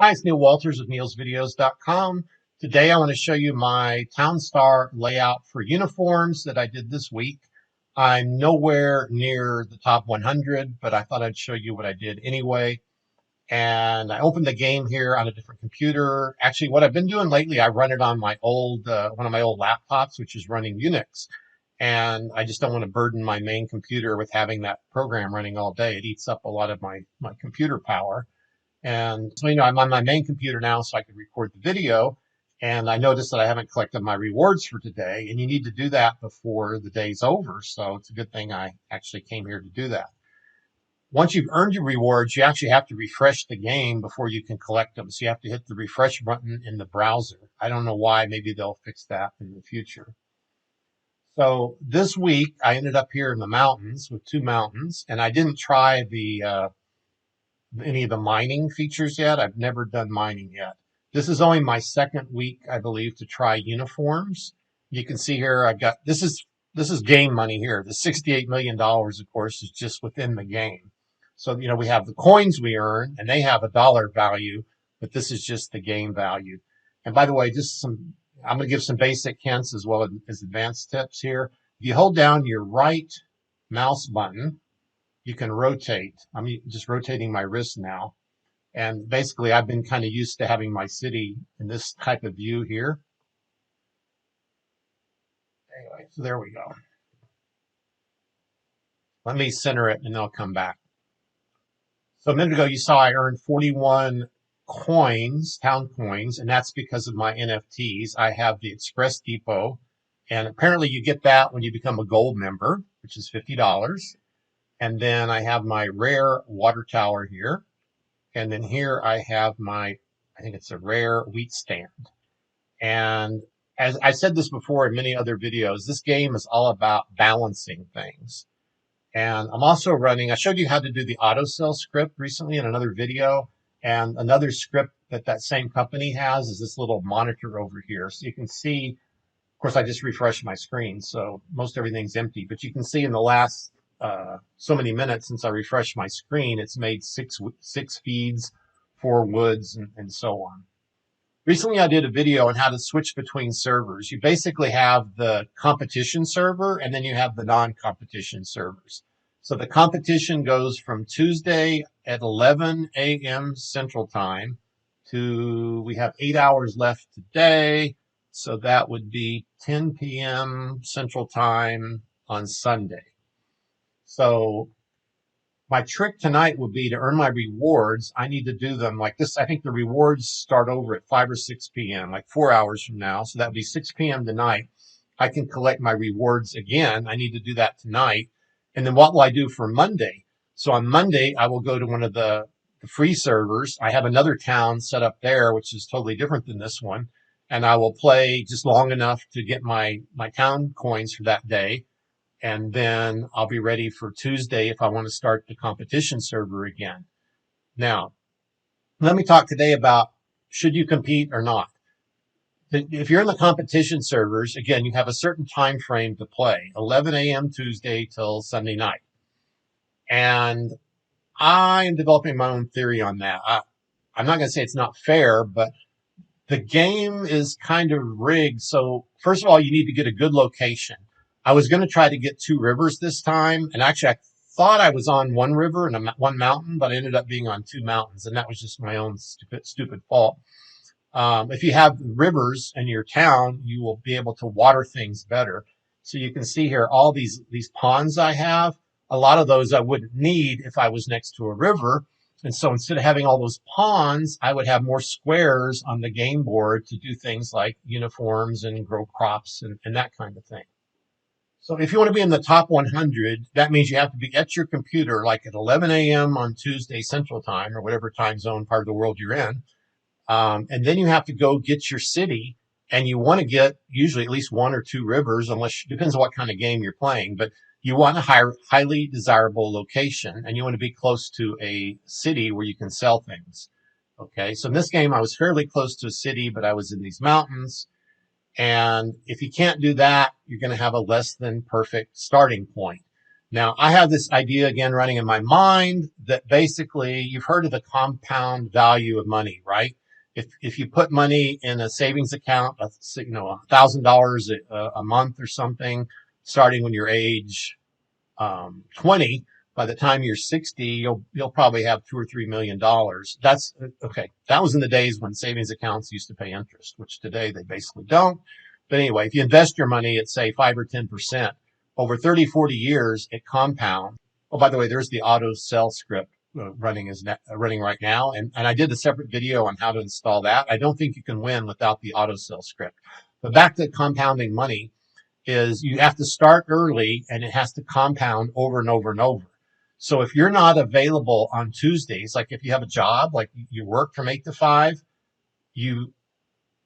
Hi, it's Neil Walters of neilsvideos.com. Today I want to show you my TownStar layout for uniforms that I did this week. I'm nowhere near the top 100, but I thought I'd show you what I did anyway. And I opened the game here on a different computer. Actually, what I've been doing lately, I run it on my old one of my old laptops, which is running Unix. And I just don't want to burden my main computer with having that program running all day. It eats up a lot of my computer power. And so, I'm on my main computer now so I can record the video. And I noticed that I haven't collected my rewards for today. And you need to do that before the day's over. So it's a good thing I actually came here to do that. Once you've earned your rewards, you actually have to refresh the game before you can collect them. So you have to hit the refresh button in the browser. I don't know why. Maybe they'll fix that in the future. So this week, I ended up here in the mountains with two mountains. And I didn't try any of the mining features yet. I've never done mining yet. This is only my second week, I believe, to try uniforms. You can see here I've got this is game money here. The $68 million, of course, is just within the game. So, we have the coins we earn and they have a dollar value, but this is just the game value. And by the way, I'm going to give some basic hints as well as advanced tips here. If you hold down your right mouse button, you can rotate. I'm just rotating my wrist now. And basically, I've been kind of used to having my city in this type of view here. Anyway, so there we go. Let me center it and then I'll come back. So a minute ago, you saw I earned 41 coins, town coins, and that's because of my NFTs. I have the Express Depot, and apparently you get that when you become a gold member, which is $50. And then I have my rare water tower here. And then here I have I think it's a rare wheat stand. And as I said this before in many other videos, this game is all about balancing things. And I'm also running, I showed you how to do the autosell script recently in another video. And another script that same company has is this little monitor over here. So you can see, of course, I just refreshed my screen, so most everything's empty. But you can see in the last so many minutes since I refreshed my screen, it's made six feeds, 4 woods, and so on. Recently, I did a video on how to switch between servers. You basically have the competition server, and then you have the non-competition servers. So the competition goes from Tuesday at 11 a.m. Central Time to, we have 8 hours left today. So that would be 10 p.m. Central Time on Sunday. So my trick tonight would be to earn my rewards. I need to do them like this. I think the rewards start over at 5 or 6 p.m., like 4 hours from now. So that would be 6 p.m. tonight. I can collect my rewards again. I need to do that tonight. And then what will I do for Monday? So on Monday, I will go to one of the free servers. I have another town set up there, which is totally different than this one. And I will play just long enough to get my town coins for that day. And then I'll be ready for Tuesday if I want to start the competition server again. Now, let me talk today about should you compete or not. If you're in the competition servers, again, you have a certain time frame to play, 11 a.m. Tuesday till Sunday night. And I'm developing my own theory on that. I'm not going to say it's not fair, but the game is kind of rigged. So first of all, you need to get a good location. I was going to try to get 2 rivers this time. And actually, I thought I was on 1 river and 1 mountain, but I ended up being on 2 mountains. And that was just my own stupid fault. If you have rivers in your town, you will be able to water things better. So you can see here, all these ponds I have, a lot of those I wouldn't need if I was next to a river. And so instead of having all those ponds, I would have more squares on the game board to do things like uniforms and grow crops and that kind of thing. So if you want to be in the top 100, that means you have to be at your computer like at 11 a.m. on Tuesday Central Time or whatever time zone part of the world you're in. And then you have to go get your city, and you want to get usually at least 1 or 2 rivers, unless depends on what kind of game you're playing. But you want a highly desirable location, and you want to be close to a city where you can sell things. Okay, so in this game, I was fairly close to a city, but I was in these mountains. And if you can't do that, you're going to have a less than perfect starting point. Now, I have this idea again running in my mind that basically you've heard of the compound value of money, right? If you put money in a savings account, $1,000 a month or something, starting when you're age 20, by the time you're 60, you'll probably have $2 or $3 million. That's okay. That was in the days when savings accounts used to pay interest, which today they basically don't. But anyway, if you invest your money at say 5 or 10%, over 30, 40 years, it compounds. Oh, by the way, there's the auto sell script running right now. And I did a separate video on how to install that. I don't think you can win without the auto sell script. But back to compounding money is you have to start early and it has to compound over and over and over. So if you're not available on Tuesdays, like if you have a job, like you work from 8 to 5, you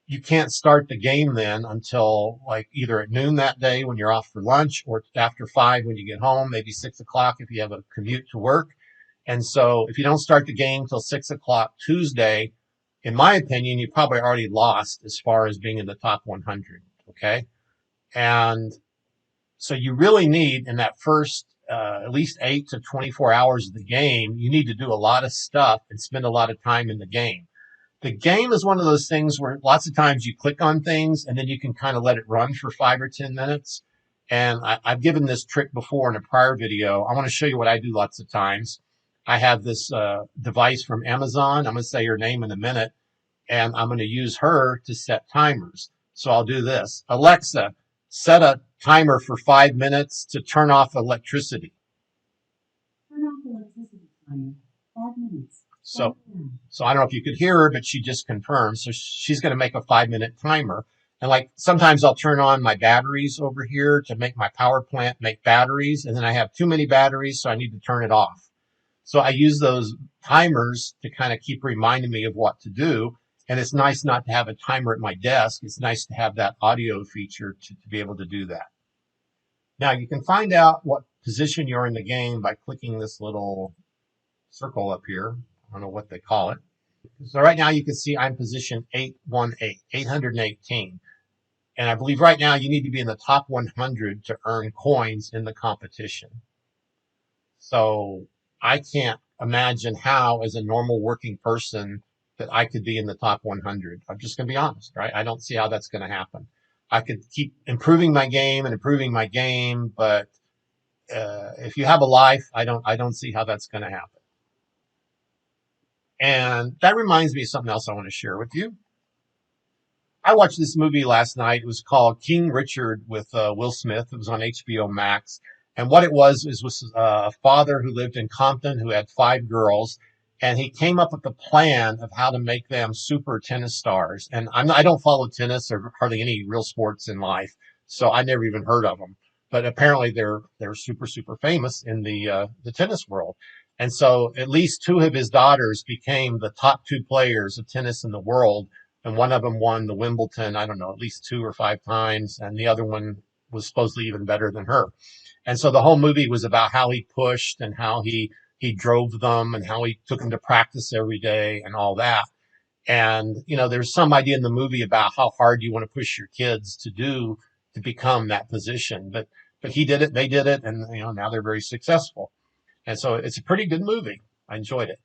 you can't start the game then until like either at noon that day when you're off for lunch or after 5 when you get home, maybe 6 o'clock if you have a commute to work. And so if you don't start the game till 6 o'clock Tuesday, in my opinion, you probably already lost as far as being in the top 100. Okay. And so you really need in that first at least 8 to 24 hours of the game, you need to do a lot of stuff and spend a lot of time in the game. The game is one of those things where lots of times you click on things and then you can kind of let it run for 5 or 10 minutes. And I've given this trick before in a prior video. I want to show you what I do lots of times. I have this device from Amazon. I'm going to say her name in a minute, and I'm going to use her to set timers. So I'll do this. Alexa, set a timer for 5 minutes to turn off electricity. Turn off electricity timer, 5 minutes. So I don't know if you could hear her, but she just confirmed. So she's going to make a 5-minute timer. And like sometimes I'll turn on my batteries over here to make my power plant make batteries. And then I have too many batteries, so I need to turn it off. So I use those timers to kind of keep reminding me of what to do. And it's nice not to have a timer at my desk. It's nice to have that audio feature to be able to do that. Now you can find out what position you're in the game by clicking this little circle up here. I don't know what they call it. So right now you can see I'm position 818, 818. And I believe right now you need to be in the top 100 to earn coins in the competition. So I can't imagine how, as a normal working person, that I could be in the top 100. I'm just going to be honest, right? I don't see how that's going to happen. I could keep improving my game and improving my game, but if you have a life, I don't see how that's going to happen. And that reminds me of something else I want to share with you. I watched this movie last night. It was called King Richard with Will Smith. It was on HBO Max. And what it was a father who lived in Compton who had 5 girls. And he came up with a plan of how to make them super tennis stars. And I don't follow tennis or hardly any real sports in life, so I never even heard of them. But apparently they're super, super famous in the tennis world. And so at least 2 of his daughters became the top 2 players of tennis in the world. And one of them won the Wimbledon, I don't know, at least 2 or 5 times. And the other one was supposedly even better than her. And so the whole movie was about how he pushed and how he drove them and how he took them to practice every day and all that. And, there's some idea in the movie about how hard you want to push your kids to become that position. But he did it, they did it, and, now they're very successful. And so it's a pretty good movie. I enjoyed it.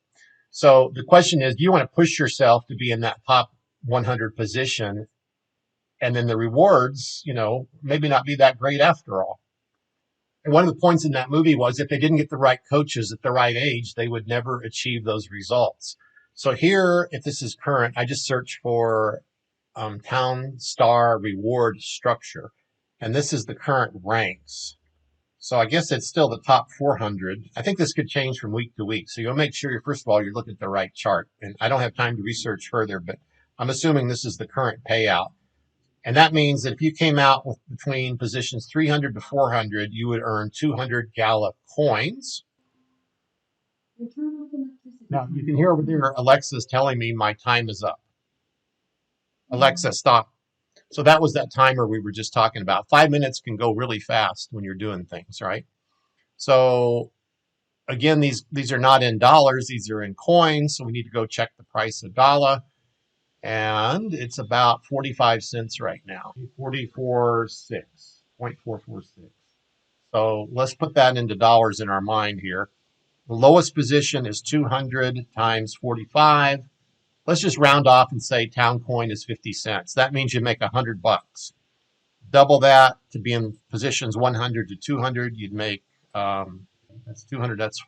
So the question is, do you want to push yourself to be in that top 100 position? And then the rewards, maybe not be that great after all. And one of the points in that movie was if they didn't get the right coaches at the right age, they would never achieve those results. So here, if this is current, I just search for TownStar reward structure. And this is the current ranks. So I guess it's still the top 400. I think this could change from week to week. So you'll make sure, first of all, you're looking at the right chart. And I don't have time to research further, but I'm assuming this is the current payout. And that means that if you came out with between positions 300 to 400, you would earn 200 Gala coins. Now, you can hear over there, Alexa's telling me my time is up. Alexa, stop. So that was that timer we were just talking about. 5 minutes can go really fast when you're doing things, right? So again, these are not in dollars. These are in coins. So we need to go check the price of Gala. And it's about 45 cents right now, 44.6. So let's put that into dollars in our mind here. The lowest position is 200 times 45. Let's just round off and say town coin is 50 cents. That means you make 100 bucks. Double that to be in positions 100 to 200, you'd make that's 200, that's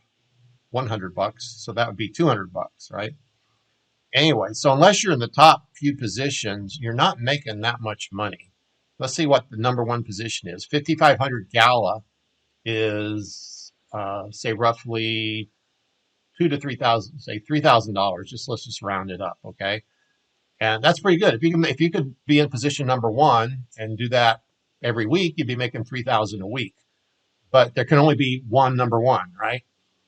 100 bucks. So that would be 200 bucks, right? Anyway, so unless you're in the top few positions, you're not making that much money. Let's see what the number one position is. 5,500 gala is, say, roughly two to 3,000, say $3,000. Let's just round it up, okay? And that's pretty good. If you could be in position number one and do that every week, you'd be making 3,000 a week. But there can only be one number one, right?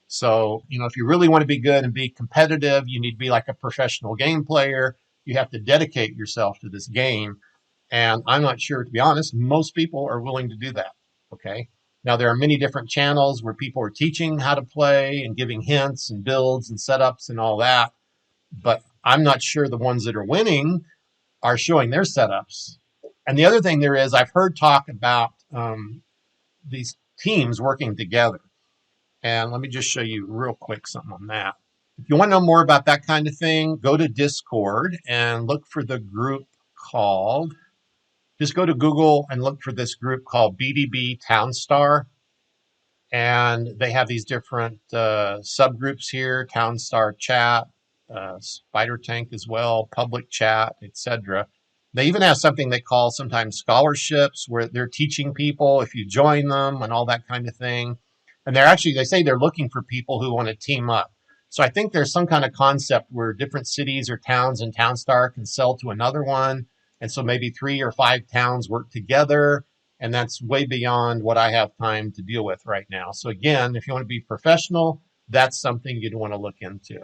So, if you really want to be good and be competitive, you need to be like a professional game player. You have to dedicate yourself to this game. And I'm not sure, to be honest, most people are willing to do that. Okay. Now, there are many different channels where people are teaching how to play and giving hints and builds and setups and all that. But I'm not sure the ones that are winning are showing their setups. And the other thing there is, I've heard talk about these teams working together. And let me just show you real quick something on that. If you want to know more about that kind of thing, go to Discord and look for the group called, just go to Google and look for this group called BDB TownStar. And they have these different subgroups here, TownStar Chat, Spider Tank as well, Public Chat, etc. They even have something they call sometimes scholarships where they're teaching people if you join them and all that kind of thing. And they say they're looking for people who want to team up. So I think there's some kind of concept where different cities or towns in TownStar can sell to another one. And so maybe 3 or 5 towns work together. And that's way beyond what I have time to deal with right now. So again, if you want to be professional, that's something you'd want to look into.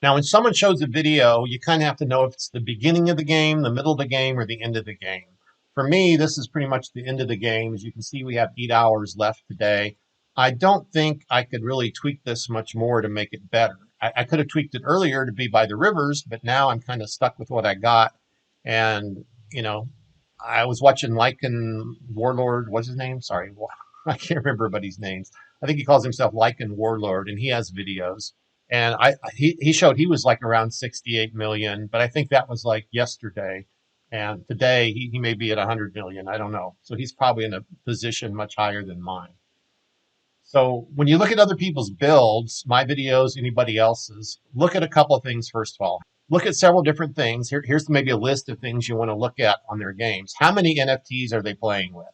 Now, when someone shows a video, you kind of have to know if it's the beginning of the game, the middle of the game, or the end of the game. For me, this is pretty much the end of the game. As you can see, we have 8 hours left today. I don't think I could really tweak this much more to make it better. I could have tweaked it earlier to be by the rivers, but now I'm kind of stuck with what I got. And, I was watching Lycan Warlord. What's his name? Sorry, I can't remember everybody's names. I think he calls himself Lycan Warlord, and he has videos. And he showed he was like around 68 million, but I think that was like yesterday. And today he may be at 100 million. I don't know. So he's probably in a position much higher than mine. So when you look at other people's builds, my videos, anybody else's, look at a couple of things first of all. Look at several different things. Here's maybe a list of things you want to look at on their games. How many NFTs are they playing with?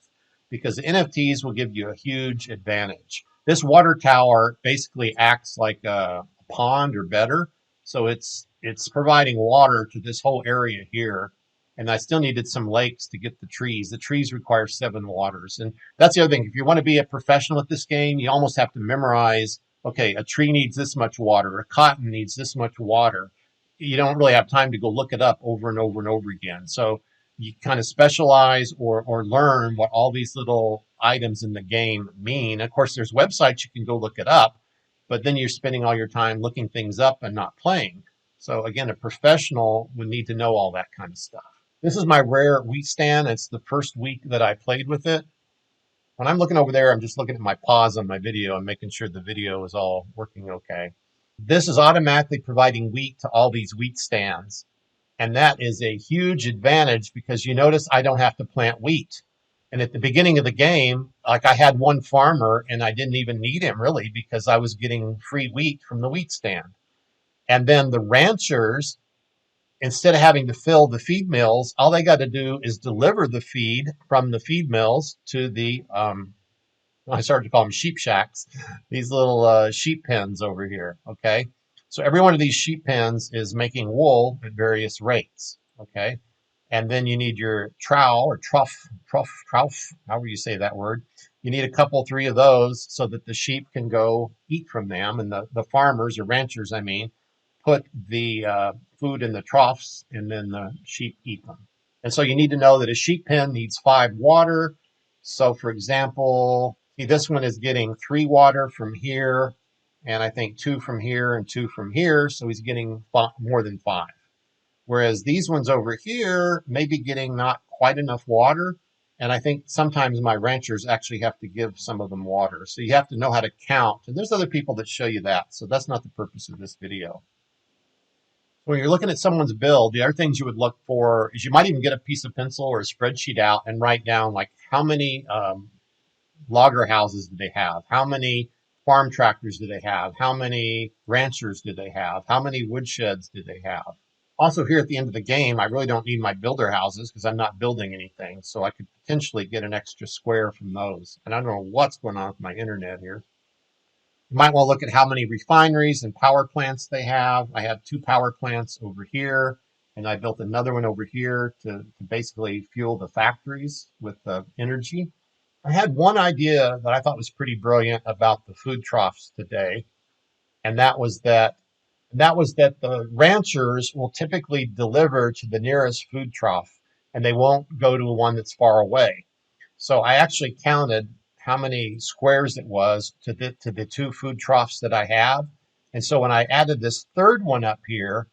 Because the NFTs will give you a huge advantage. This water tower basically acts like a pond or better. So it's providing water to this whole area here. And I still needed some lakes to get the trees. The trees require 7 waters. And that's the other thing. If you want to be a professional at this game, you almost have to memorize, okay, a tree needs this much water, a cotton needs this much water. You don't really have time to go look it up over and over and over again. So you kind of specialize or learn what all these little items in the game mean. Of course, there's websites you can go look it up, but then you're spending all your time looking things up and not playing. So again, a professional would need to know all that kind of stuff. This is my rare wheat stand. It's the first week that I played with it. When I'm looking over there, I'm just looking at my pause on my video and making sure the video is all working okay. This is automatically providing wheat to all these wheat stands. And that is a huge advantage because you notice I don't have to plant wheat. And at the beginning of the game, like I had one farmer and I didn't even need him really because I was getting free wheat from the wheat stand. And then the ranchers, instead of having to fill the feed mills, all they got to do is deliver the feed from the feed mills to the, I started to call them sheep shacks, these little sheep pens over here, okay? So every one of these sheep pens is making wool at various rates, okay? And then you need your trowel or trough, however you say that word. You need a couple, 3 of those so that the sheep can go eat from them. And the farmers or ranchers, I mean, put the food in the troughs and then the sheep eat them. And so you need to know that a sheep pen needs 5 water. So for example, see this one is getting 3 water from here, and I think 2 from here and 2 from here. So he's getting more than 5. Whereas these ones over here may be getting not quite enough water. And I think sometimes my ranchers actually have to give some of them water. So you have to know how to count. And there's other people that show you that. So that's not the purpose of this video. When you're looking at someone's bill, the other things you would look for is you might even get a piece of pencil or a spreadsheet out and write down like how many logger houses do they have? How many farm tractors do they have? How many ranchers do they have? How many woodsheds do they have? Also, here at the end of the game, I really don't need my builder houses because I'm not building anything. So I could potentially get an extra square from those. And I don't know what's going on with my internet here. You might want to look at how many refineries and power plants they have. I have 2 power plants over here, and I built another one over here to basically fuel the factories with energy. I had one idea that I thought was pretty brilliant about the food troughs today, and that was that the ranchers will typically deliver to the nearest food trough, and they won't go to one that's far away. So I actually counted how many squares it was to the 2 food troughs that I have. And so when I added this third one up here,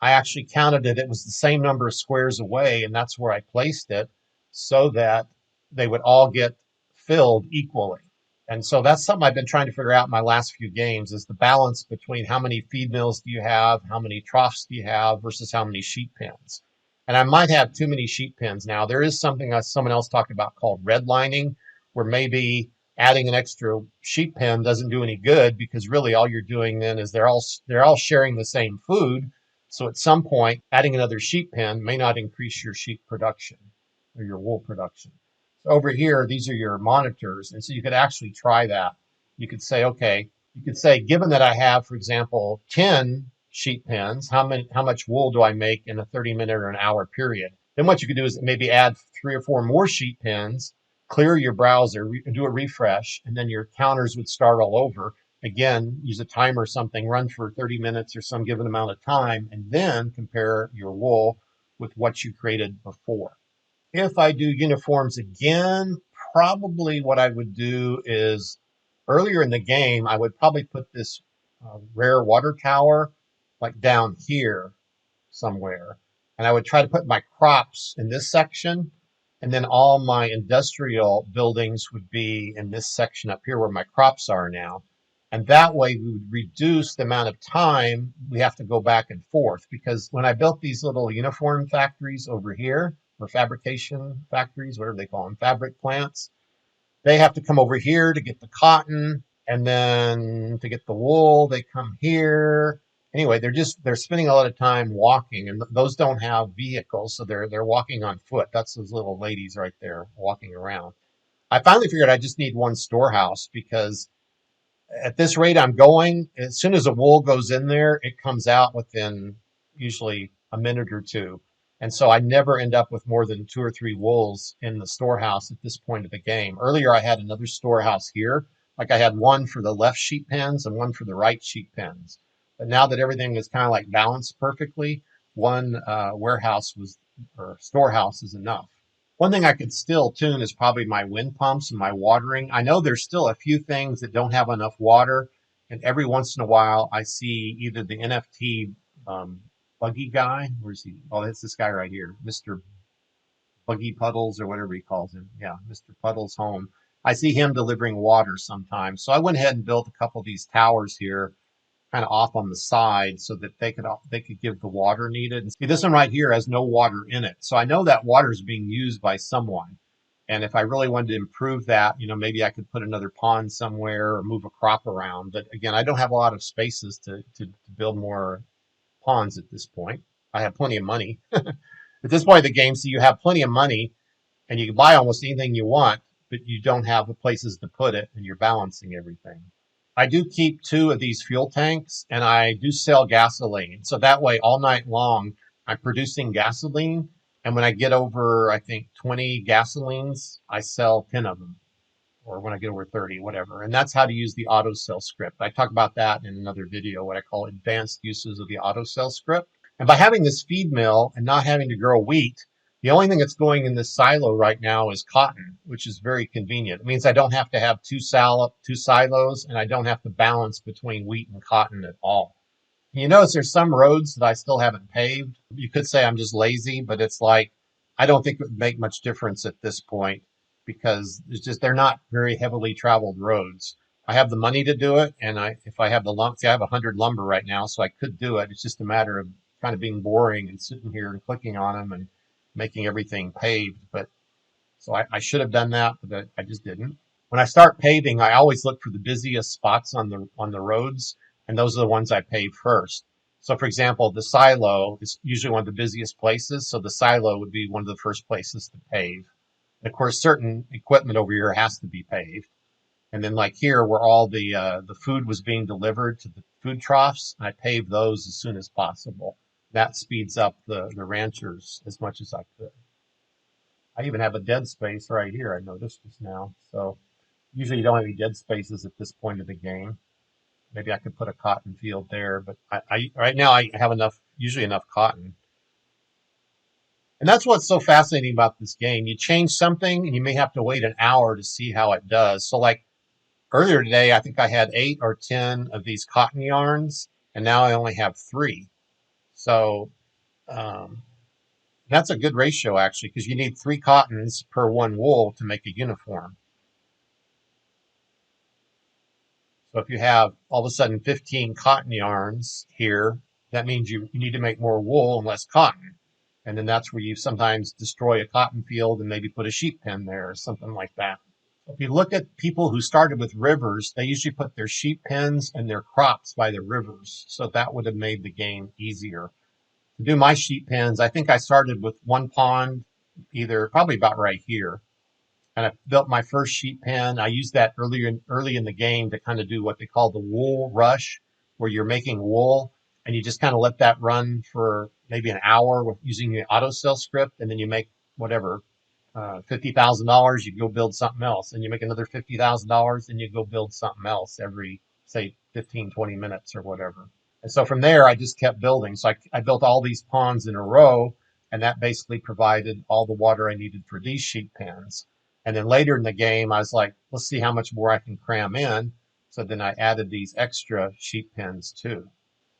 I actually counted it. It was the same number of squares away, and that's where I placed it so that they would all get filled equally. And so that's something I've been trying to figure out in my last few games is the balance between how many feed mills do you have, how many troughs do you have versus how many sheep pens. And I might have too many sheep pens now. There is something someone else talked about called redlining, where maybe adding an extra sheep pen doesn't do any good because really all you're doing then is they're all sharing the same food. So at some point, adding another sheep pen may not increase your sheep production or your wool production. So over here, these are your monitors. And so you could actually try that. You could say, okay, you could say, given that I have, for example, 10 sheep pens, how much wool do I make in a 30-minute or an hour period? Then what you could do is maybe add 3 or 4 more sheep pens, clear your browser, do a refresh, and then your counters would start all over. Again, use a timer or something, run for 30 minutes or some given amount of time, and then compare your wool with what you created before. If I do uniforms again, probably what I would do is earlier in the game, I would probably put this rare water tower like down here somewhere. And I would try to put my crops in this section. And then all my industrial buildings would be in this section up here where my crops are now. And that way we would reduce the amount of time we have to go back and forth. Because when I built these little uniform factories over here, or fabrication factories, whatever they call them, fabric plants, they have to come over here to get the cotton. And then to get the wool, they come here. Anyway, they're spending a lot of time walking, and those don't have vehicles, so they're walking on foot. That's those little ladies right there walking around. I finally figured I just need one storehouse because at this rate I'm going, as soon as the wool goes in there, it comes out within usually a minute or two. And so I never end up with more than 2 or 3 wools in the storehouse at this point of the game. Earlier I had another storehouse here. Like I had one for the left sheep pens and one for the right sheep pens. But now that everything is kind of like balanced perfectly, one warehouse or storehouse is enough. One thing I could still tune is probably my wind pumps and my watering. I know there's still a few things that don't have enough water, and every once in a while I see either the NFT buggy guy. Where's he? Oh, that's this guy right here, Mr. Buggy Puddles or whatever he calls him. Yeah, Mr. Puddles Home. I see him delivering water sometimes. So I went ahead and built a couple of these towers here kind of off on the side so that they could give the water needed. And see, this one right here has no water in it. So I know that water is being used by someone. And if I really wanted to improve that, maybe I could put another pond somewhere or move a crop around. But again, I don't have a lot of spaces to build more ponds at this point. I have plenty of money. At this point of the game, so you have plenty of money and you can buy almost anything you want, but you don't have the places to put it and you're balancing everything. I do keep 2 of these fuel tanks and I do sell gasoline. So that way all night long I'm producing gasoline. And when I get over, I think 20 gasolines, I sell 10 of them. Or when I get over 30, whatever. And that's how to use the auto sell script. I talk about that in another video, what I call advanced uses of the auto sell script. And by having this feed mill and not having to grow wheat, the only thing that's going in this silo right now is cotton, which is very convenient. It means I don't have to have two silos, and I don't have to balance between wheat and cotton at all. You notice there's some roads that I still haven't paved. You could say I'm just lazy, but it's like I don't think it would make much difference at this point because it's just they're not very heavily traveled roads. I have the money to do it, and if I have the lump, see, I have 100 lumber right now, so I could do it. It's just a matter of kind of being boring and sitting here and clicking on them and making everything paved. But so I should have done that, but I just didn't. When I start paving, I always look for the busiest spots on the roads, and those are the ones I pave first. So, for example, the silo is usually one of the busiest places, so the silo would be one of the first places to pave. And of course, certain equipment over here has to be paved. And then, like here, where all the food was being delivered to the food troughs, I paved those as soon as possible. That speeds up the ranchers as much as I could. I even have a dead space right here. I noticed just now. So usually you don't have any dead spaces at this point of the game. Maybe I could put a cotton field there, but I right now I have usually enough cotton. And that's what's so fascinating about this game. You change something and you may have to wait an hour to see how it does. So like earlier today, I think I had 8 or 10 of these cotton yarns, and now I only have 3. So um, that's a good ratio actually, because you need 3 cottons per 1 wool to make a uniform. So if you have all of a sudden 15 cotton yarns here, that means you need to make more wool and less cotton. And then that's where you sometimes destroy a cotton field and maybe put a sheep pen there or something like that. So if you look at people who started with rivers, they usually put their sheep pens and their crops by the rivers. So that would have made the game easier. To do my sheep pens, I think I started with 1 pond, probably about right here, and I built my first sheep pen. I used that early in the game to kind of do what they call the wool rush, where you're making wool and you just kind of let that run for maybe an hour with using the autosell script, and then you make whatever $50,000. You go build something else, and you make another $50,000, and you go build something else every say 15, 20 minutes or whatever. And so from there, I just kept building. So I built all these ponds in a row, and that basically provided all the water I needed for these sheep pens. And then later in the game, I was like, let's see how much more I can cram in. So then I added these extra sheep pens too.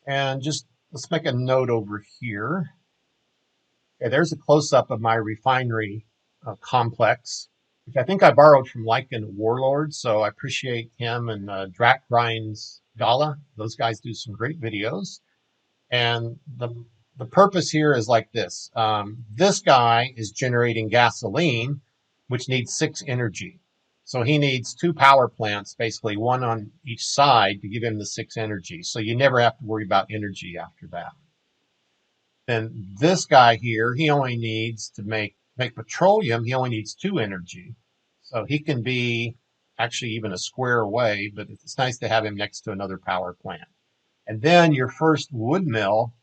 And just let's make a note over here. Okay, there's a close-up of my refinery complex, which I think I borrowed from Lycan Warlord. So I appreciate him and Drac Grinds Gala. Those guys do some great videos. And the purpose here is like this. This guy is generating gasoline, which needs 6 energy. So he needs 2 power plants, basically 1 on each side, to give him the 6 energy. So you never have to worry about energy after that. Then this guy here, he only needs to make petroleum, he only needs 2 energy. So he can be actually even a square away, but it's nice to have him next to another power plant. And then your first wood mill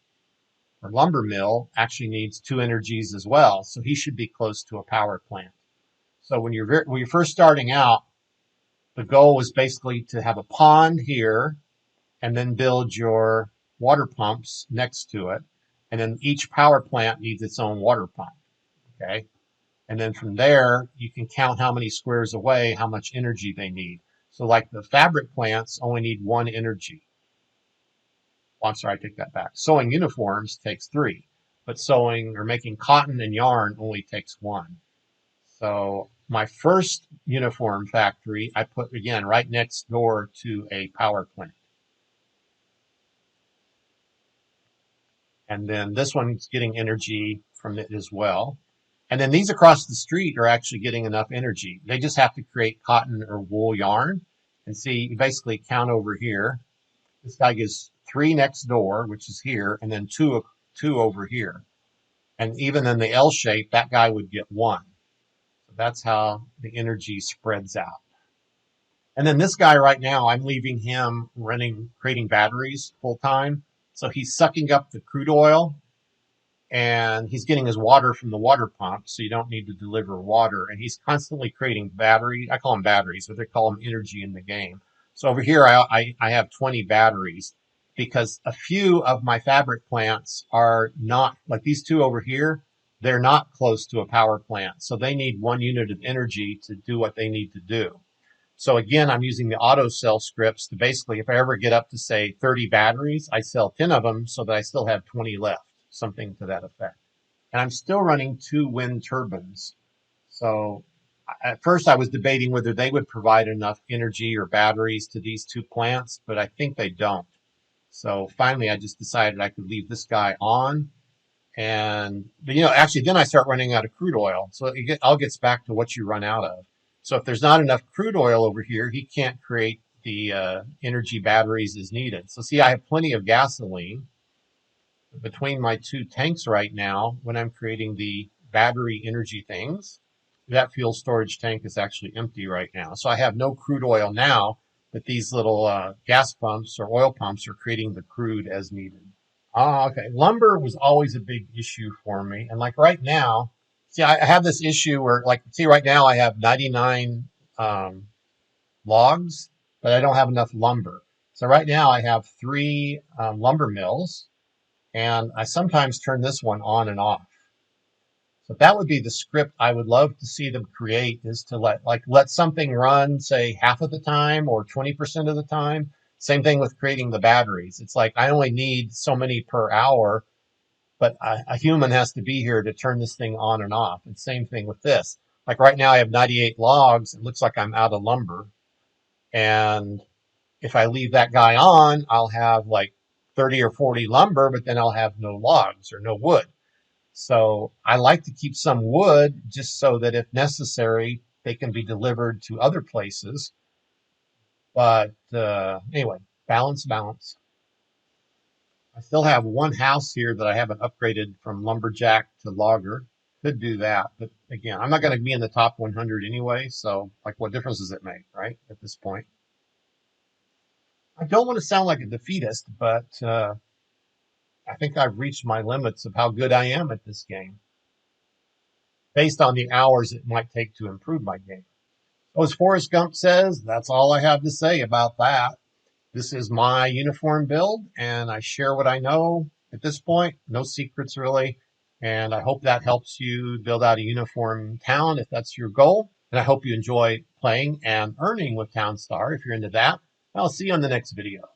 or lumber mill actually needs 2 energies as well. So he should be close to a power plant. So when you're first starting out, the goal was basically to have a pond here and then build your water pumps next to it. And then each power plant needs its own water pump. Okay. And then from there, you can count how many squares away, how much energy they need. So like the fabric plants only need 1 energy. Well, I'm sorry, I take that back. Sewing uniforms takes 3, but sewing or making cotton and yarn only takes 1. So my first uniform factory, I put again right next door to a power plant. And then this one's getting energy from it as well. And then these across the street are actually getting enough energy. They just have to create cotton or wool yarn. And see, you basically count over here. This guy gives 3 next door, which is here, and then two over here. And even in the L shape, that guy would get 1. So that's how the energy spreads out. And then this guy right now, I'm leaving him creating batteries full time. So he's sucking up the crude oil and he's getting his water from the water pump. So you don't need to deliver water. And he's constantly creating batteries. I call them batteries, but they call them energy in the game. So over here, I have 20 batteries because a few of my fabric plants are not like these 2 over here. They're not close to a power plant. So they need 1 unit of energy to do what they need to do. So again, I'm using the auto sell scripts to basically, if I ever get up to say 30 batteries, I sell 10 of them so that I still have 20 left, something to that effect. and I'm still running 2 wind turbines. So at first I was debating whether they would provide enough energy or batteries to these 2 plants, but I think they don't. So finally I just decided I could leave this guy on. And, but actually then I start running out of crude oil. So it all gets back to what you run out of. So if there's not enough crude oil over here, he can't create the energy batteries as needed. So see, I have plenty of gasoline between my 2 tanks right now when I'm creating the battery energy things. That fuel storage tank is actually empty right now. So I have no crude oil now, but these little gas pumps or oil pumps are creating the crude as needed. Okay. Lumber was always a big issue for me. And like right now, see, I have this issue where, like, see, right now I have 99 um, logs, but I don't have enough lumber. So right now I have 3 lumber mills, and I sometimes turn this one on and off. So that would be the script I would love to see them create, is to let something run, say, half of the time or 20% of the time. Same thing with creating the batteries. It's like I only need so many per hour, but a human has to be here to turn this thing on and off. And same thing with this. Like right now I have 98 logs. It looks like I'm out of lumber. And if I leave that guy on, I'll have like 30 or 40 lumber, but then I'll have no logs or no wood. So I like to keep some wood just so that if necessary, they can be delivered to other places. But anyway, balance. I still have one house here that I haven't upgraded from lumberjack to logger. Could do that. But again, I'm not going to be in the top 100 anyway. So, like, what difference does it make, right? At this point, I don't want to sound like a defeatist, but I think I've reached my limits of how good I am at this game based on the hours it might take to improve my game. So as Forrest Gump says, that's all I have to say about that. This is my uniform build, and I share what I know at this point. No secrets, really. And I hope that helps you build out a uniform town if that's your goal. And I hope you enjoy playing and earning with TownStar if you're into that. I'll see you on the next video.